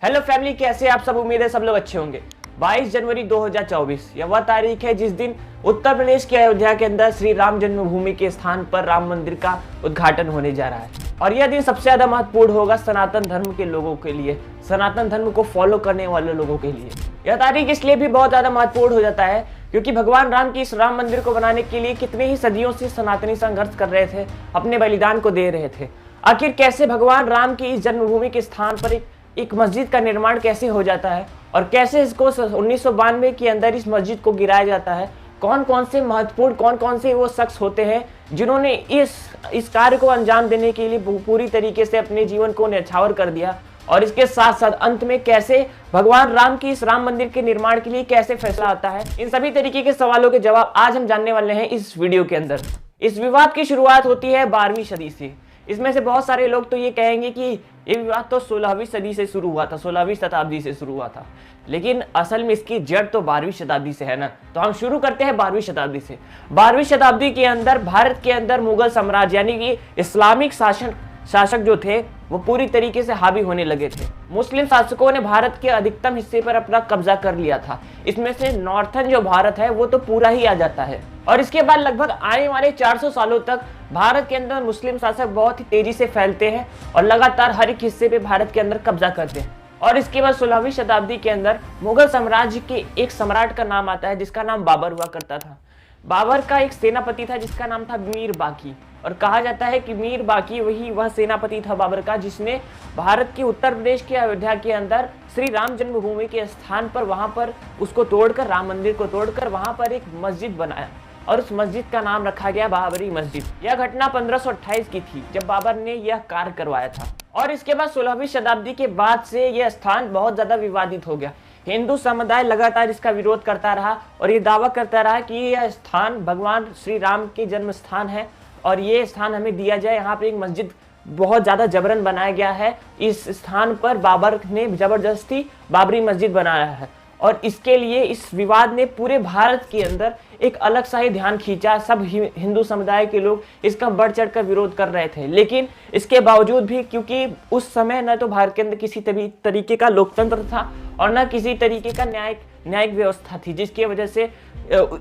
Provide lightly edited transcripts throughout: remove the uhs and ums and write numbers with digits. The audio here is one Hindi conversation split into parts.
हेलो फैमिली, कैसे आप सब? उम्मीद है सब लोग अच्छे होंगे। 22 जनवरी 2024 यह वह तारीख है जिस दिन उत्तर प्रदेश के अयोध्या के अंदर श्री राम जन्मभूमि के स्थान पर राम मंदिर का उद्घाटन होने जा रहा है। और यह दिन सबसे ज्यादा महत्वपूर्ण होगा सनातन धर्म के लोगों के लिए, सनातन धर्म को फॉलो करने वाले लोगों के लिए। यह तारीख इसलिए भी बहुत ज्यादा महत्वपूर्ण हो जाता है क्योंकि भगवान राम की इस राम मंदिर को बनाने के लिए कितने ही सदियों से सनातनी संघर्ष कर रहे थे, अपने बलिदान को दे रहे थे। आखिर कैसे भगवान राम की इस जन्मभूमि के स्थान पर एक मस्जिद का निर्माण कैसे हो जाता है और कैसे इसको 1992 के अंदर इस मस्जिद को गिराया जाता है, कौन कौन से महत्वपूर्ण कौन कौन से वो शख्स होते हैं जिन्होंने इस कार्य को अंजाम देने के लिए पूरी तरीके से अपने जीवन को न्यौछावर कर दिया, और इसके साथ साथ अंत में कैसे भगवान राम की इस राम मंदिर के निर्माण के लिए कैसे फैसला आता है। इन सभी तरीके के सवालों के जवाब आज हम जानने वाले हैं इस वीडियो के अंदर। इस विवाद की शुरुआत होती है 12वीं सदी से। इसमें से बहुत सारे लोग तो ये कहेंगे कि ये विवाद तो 16वीं सदी से शुरू हुआ था, 16वीं शताब्दी से शुरू हुआ था, लेकिन असल में इसकी जड़ तो 12वीं शताब्दी से है ना। तो हम शुरू करते हैं 12वीं शताब्दी से। 12वीं शताब्दी के अंदर भारत के अंदर मुगल साम्राज्य यानी कि इस्लामिक शासक जो थे वो पूरी तरीके से हावी होने लगे थे। मुस्लिम शासकों ने भारत के अधिकतम हिस्से पर अपना कब्जा कर लिया था। इसमें से नॉर्थन जो भारत है वो तो पूरा ही आ जाता है। और इसके बाद लगभग आने वाले 400 सालों तक भारत के अंदर मुस्लिम शासक बहुत ही तेजी से फैलते हैं और लगातार हर एक हिस्से पे भारत के अंदर कब्जा करते हैं। और इसके बाद 16वीं शताब्दी के अंदर मुगल साम्राज्य के एक सम्राट का नाम आता है जिसका नाम बाबर हुआ करता था। बाबर का एक सेनापति था जिसका नाम था मीर बाकी, और कहा जाता है कि मीर बाकी वह सेनापति था बाबर का जिसने भारत के उत्तर प्रदेश के अयोध्या के अंदर श्री राम जन्मभूमि के स्थान पर वहां पर उसको तोड़कर, राम मंदिर को तोड़कर वहां पर एक मस्जिद बनाया और उस मस्जिद का नाम रखा गया बाबरी मस्जिद। यह घटना 1528 की थी जब बाबर ने यह कार्य करवाया था। और इसके बाद 16वीं शताब्दी के बाद से यह स्थान बहुत ज्यादा विवादित हो गया। हिंदू समुदाय लगातार इसका विरोध करता रहा और ये दावा करता रहा कि यह स्थान भगवान श्री राम के जन्म स्थान है और ये स्थान हमें दिया जाए। यहाँ पे एक मस्जिद बहुत ज्यादा जबरन बनाया गया है। इस स्थान पर बाबर ने जबरदस्ती बाबरी मस्जिद बनाया है और इसके लिए इस विवाद ने पूरे भारत के अंदर एक अलग सा ही ध्यान खींचा। सब हिंदू समुदाय के लोग इसका बढ़ चढ़ कर विरोध कर रहे थे, लेकिन इसके बावजूद भी क्योंकि उस समय न तो भारत के अंदर किसी तरीके का लोकतंत्र था और न किसी तरीके का न्यायिक व्यवस्था थी जिसकी वजह से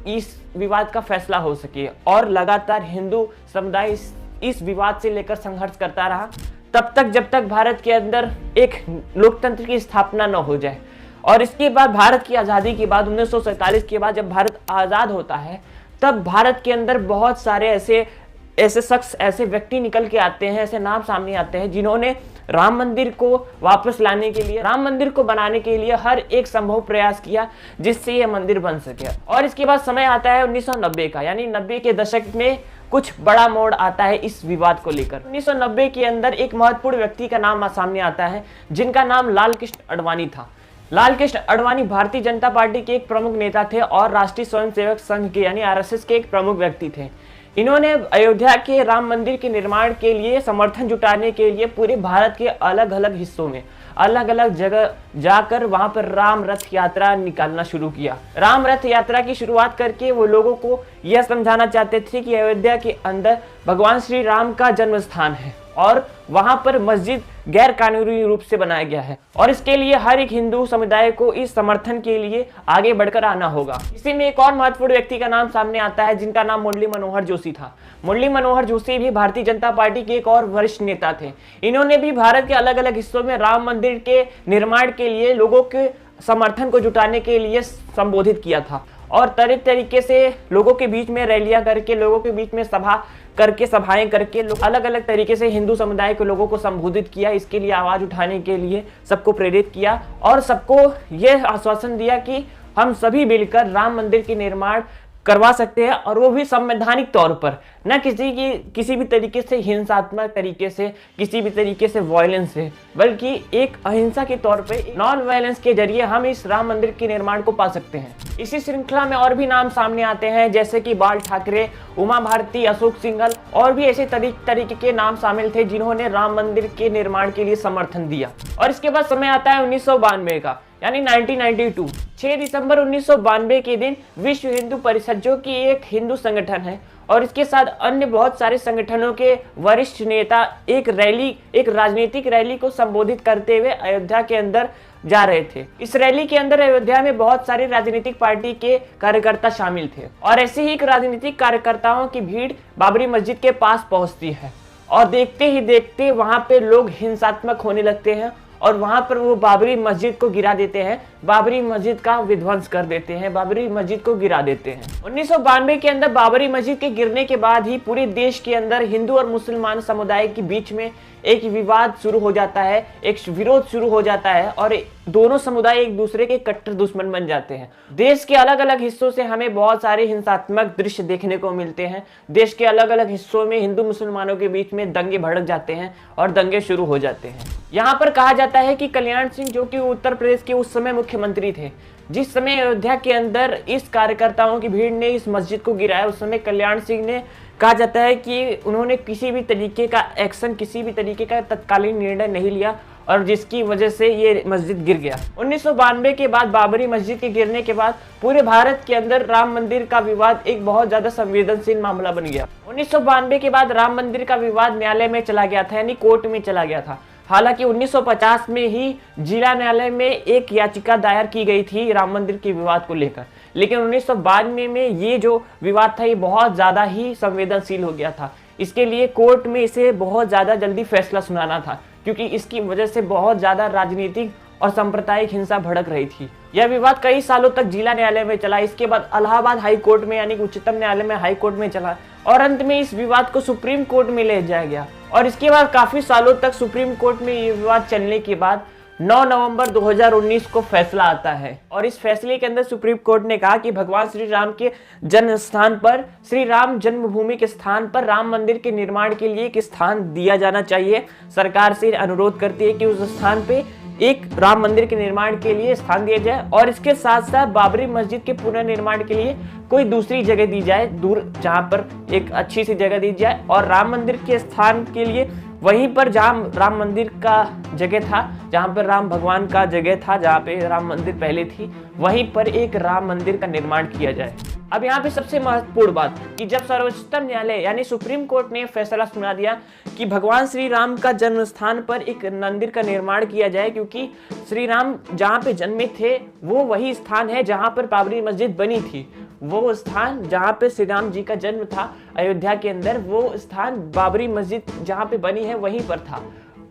इस विवाद का फैसला हो सके। और लगातार हिंदू समुदाय इस विवाद से लेकर संघर्ष करता रहा तब तक जब तक भारत के अंदर एक लोकतंत्र की स्थापना न हो जाए। और इसके बाद भारत की आज़ादी के बाद 1947 के बाद जब भारत आज़ाद होता है तब भारत के अंदर बहुत सारे ऐसे शख्स, ऐसे व्यक्ति निकल के आते हैं, ऐसे नाम सामने आते हैं जिन्होंने राम मंदिर को वापस लाने के लिए, राम मंदिर को बनाने के लिए हर एक संभव प्रयास किया जिससे यह मंदिर बन सके। और इसके बाद समय आता है 1990 का, यानी 90 के दशक में कुछ बड़ा मोड़ आता है इस विवाद को लेकर। 1990 के अंदर एक महत्वपूर्ण व्यक्ति का नाम सामने आता है जिनका नाम लाल कृष्ण आडवाणी था। लाल कृष्ण आडवाणी भारतीय जनता पार्टी के एक प्रमुख नेता थे और राष्ट्रीय स्वयंसेवक संघ के यानी आरएसएस के एक प्रमुख व्यक्ति थे। इन्होंने अयोध्या के राम मंदिर के निर्माण के लिए समर्थन जुटाने के लिए पूरे भारत के अलग अलग हिस्सों में अलग अलग जगह जाकर वहां पर राम रथ यात्रा निकालना शुरू किया। राम रथ यात्रा की शुरुआत करके वो लोगों को यह समझाना चाहते थे कि अयोध्या के अंदर भगवान श्री राम का जन्म स्थान है और वहां पर मस्जिद गैर कानूनी रूप से बनाया गया है और इसके लिए हर एक हिंदू समुदाय को इस समर्थन के लिए आगे बढ़कर आना होगा। इसी में एक और महत्वपूर्ण व्यक्ति का नाम सामने आता है जिनका नाम मुरली मनोहर जोशी था। मुरली मनोहर जोशी भी भारतीय जनता पार्टी के एक और वरिष्ठ नेता थे। इन्होंने भी भारत के अलग अलग हिस्सों में राम मंदिर के निर्माण के लिए लोगों के समर्थन को जुटाने के लिए संबोधित किया था और तरह तरीके से लोगों के बीच में रैलियां करके, लोगों के बीच में सभाएं करके अलग अलग तरीके से हिंदू समुदाय के लोगों को संबोधित किया। इसके लिए आवाज उठाने के लिए सबको प्रेरित किया और सबको यह आश्वासन दिया कि हम सभी मिलकर राम मंदिर के निर्माण करवा सकते हैं और वो भी संवैधानिक तौर पर, न किसी भी तरीके से हिंसात्मक तरीके से, किसी भी तरीके से वायलेंस से, बल्कि एक अहिंसा के तौर पे, नॉन वायलेंस के जरिए हम इस राम मंदिर के निर्माण को पा सकते हैं। इसी श्रृंखला में और भी नाम सामने आते हैं जैसे कि बाल ठाकरे, उमा भारती, अशोक सिंघल और भी ऐसे तरीके के नाम शामिल थे जिन्होंने राम मंदिर के निर्माण के लिए समर्थन दिया। और इसके बाद समय आता है 1992 का, यानी 1992। 6 दिसंबर 1992 के दिन विश्व हिंदू परिषद, जो कि एक हिंदू संगठन है और इसके साथ अन्य बहुत सारे संगठनों के वरिष्ठ नेता एक राजनीतिक रैली को संबोधित करते हुए अयोध्या के अंदर जा रहे थे। इस रैली के अंदर अयोध्या में बहुत सारे राजनीतिक पार्टी के कार्यकर्ता शामिल थे और ऐसे ही एक राजनीतिक कार्यकर्ताओं की भीड़ बाबरी मस्जिद के पास पहुंचती है और देखते ही देखते वहां पे लोग हिंसात्मक होने लगते हैं और वहां पर वो बाबरी मस्जिद को गिरा देते हैं, बाबरी मस्जिद का विध्वंस कर देते हैं, बाबरी मस्जिद को गिरा देते हैं। 1992 के अंदर बाबरी मस्जिद के गिरने के बाद ही पूरे देश के अंदर हिंदू और मुसलमान समुदाय के बीच में एक विवाद शुरू हो जाता है, एक विरोध शुरू हो जाता है और दोनों समुदाय एक दूसरे के कट्टर दुश्मन बन जाते हैं। देश के अलग अलग हिस्सों से हमें बहुत सारे हिंसात्मक दृश्य देखने को मिलते हैं। देश के अलग अलग हिस्सों में हिंदू मुसलमानों के बीच में दंगे भड़क जाते हैं और दंगे शुरू हो जाते हैं। यहाँ पर कहा जाता है कि कल्याण सिंह, जो कि उत्तर प्रदेश के उस समय मुख्यमंत्री थे, जिस समय अयोध्या के अंदर इस कार्यकर्ताओं की भीड़ ने इस मस्जिद को गिराया, उस समय कल्याण सिंह ने, कहा जाता है कि उन्होंने किसी भी तरीके का एक्शन, किसी भी तरीके का तत्कालीन निर्णय नहीं लिया और जिसकी वजह से ये मस्जिद गिर गया। 1992 के बाद बाबरी मस्जिद के गिरने के बाद पूरे भारत के अंदर राम मंदिर का विवाद एक बहुत ज्यादा संवेदनशील मामला बन गया। 1992 के बाद राम मंदिर का विवाद न्यायालय में चला गया था, यानी कोर्ट में चला गया था। हालांकि 1950 में ही जिला न्यायालय में एक याचिका दायर की गई थी राम मंदिर के विवाद को लेकर, लेकिन 1992 में ये जो विवाद था ये बहुत ज़्यादा ही संवेदनशील हो गया था। इसके लिए कोर्ट में इसे बहुत ज़्यादा जल्दी फैसला सुनाना था, क्योंकि इसकी वजह से बहुत ज़्यादा राजनीतिक और सांप्रदायिक हिंसा भड़क रही थी। यह विवाद कई सालों तक जिला न्यायालय में चला, इसके बाद इलाहाबाद हाई कोर्ट में यानी उच्चतम न्यायालय में, हाई कोर्ट में चला और अंत में इस विवाद को सुप्रीम कोर्ट में ले जाया गया। और इसके बाद काफी सालों तक सुप्रीम कोर्ट में ये विवाद चलने के बाद 9 नवंबर 2019 को फैसला आता है और इस फैसले के अंदर सुप्रीम कोर्ट ने कहा कि भगवान श्री राम के जन्म स्थान पर, श्री राम जन्मभूमि के स्थान पर राम मंदिर के निर्माण के लिए एक स्थान दिया जाना चाहिए। सरकार से अनुरोध करती है कि उस स्थान पे एक राम मंदिर के निर्माण के लिए स्थान दिया जाए और इसके साथ साथ बाबरी मस्जिद के पुनर्निर्माण के लिए कोई दूसरी जगह दी जाए, दूर जहां पर एक अच्छी सी जगह दी जाए और राम मंदिर के स्थान के लिए वहीं पर जहां राम मंदिर का जगह था, जहां पर राम भगवान का जगह था, जहां पे राम मंदिर पहले थी, वहीं पर एक राम मंदिर का निर्माण किया जाए। अब यहाँ पे सबसे महत्वपूर्ण बात कि जब सर्वोच्चतम न्यायालय यानी सुप्रीम कोर्ट ने फैसला सुना दिया कि भगवान श्री राम का जन्म स्थान पर एक मंदिर का निर्माण किया जाए, क्योंकि श्री राम जहाँ पे जन्मे थे वो वही स्थान है जहाँ पर बाबरी मस्जिद बनी थी। वो स्थान जहाँ पे श्री राम जी का जन्म था अयोध्या के अंदर, वो स्थान बाबरी मस्जिद जहाँ पे बनी है वहीं पर था,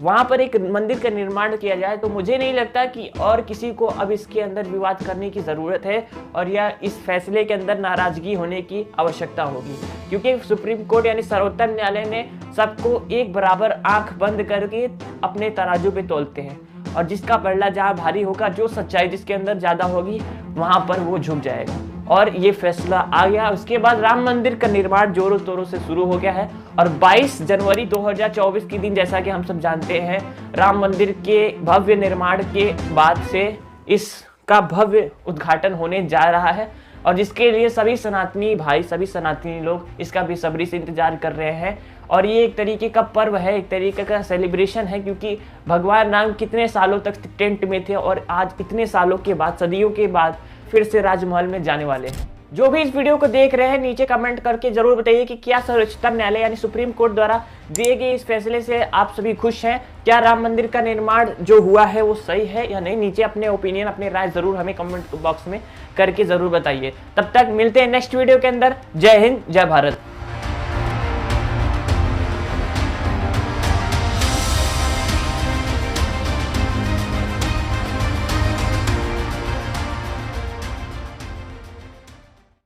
वहां पर एक मंदिर का निर्माण किया जाए। तो मुझे नहीं लगता कि और किसी को अब इसके अंदर विवाद करने की ज़रूरत है और या इस फैसले के अंदर नाराज़गी होने की आवश्यकता होगी, क्योंकि सुप्रीम कोर्ट यानी सर्वोच्चतम न्यायालय ने सबको एक बराबर आंख बंद करके अपने तराजू पे तोलते हैं और जिसका पलड़ा जहाँ भारी होगा, जो सच्चाई जिसके अंदर ज़्यादा होगी, वहाँ पर वो झुक जाएगा। और ये फैसला आ गया। उसके बाद राम मंदिर का निर्माण जोरों तोरों से शुरू हो गया है और 22 जनवरी 2024 के दिन, जैसा कि हम सब जानते हैं, राम मंदिर के भव्य निर्माण के बाद से इसका भव्य उद्घाटन होने जा रहा है और जिसके लिए सभी सनातनी भाई, सभी सनातनी लोग इसका बेसब्री से इंतजार कर रहे हैं। और ये एक तरीके का पर्व है, एक तरीके का सेलिब्रेशन है, क्योंकि भगवान राम कितने सालों तक टेंट में थे और आज इतने सालों के बाद, सदियों के बाद फिर से राजमहल में जाने वाले हैं। जो भी इस वीडियो को देख रहे हैं, नीचे कमेंट करके जरूर बताइए कि क्या सर्वोच्चतम न्यायालय यानी सुप्रीम कोर्ट द्वारा दिए गए इस फैसले से आप सभी खुश हैं? क्या राम मंदिर का निर्माण जो हुआ है वो सही है या नहीं? नीचे अपने ओपिनियन, अपनी राय जरूर हमें कमेंट बॉक्स में करके जरूर बताइए। तब तक मिलते हैं नेक्स्ट वीडियो के अंदर। जय हिंद, जय भारत।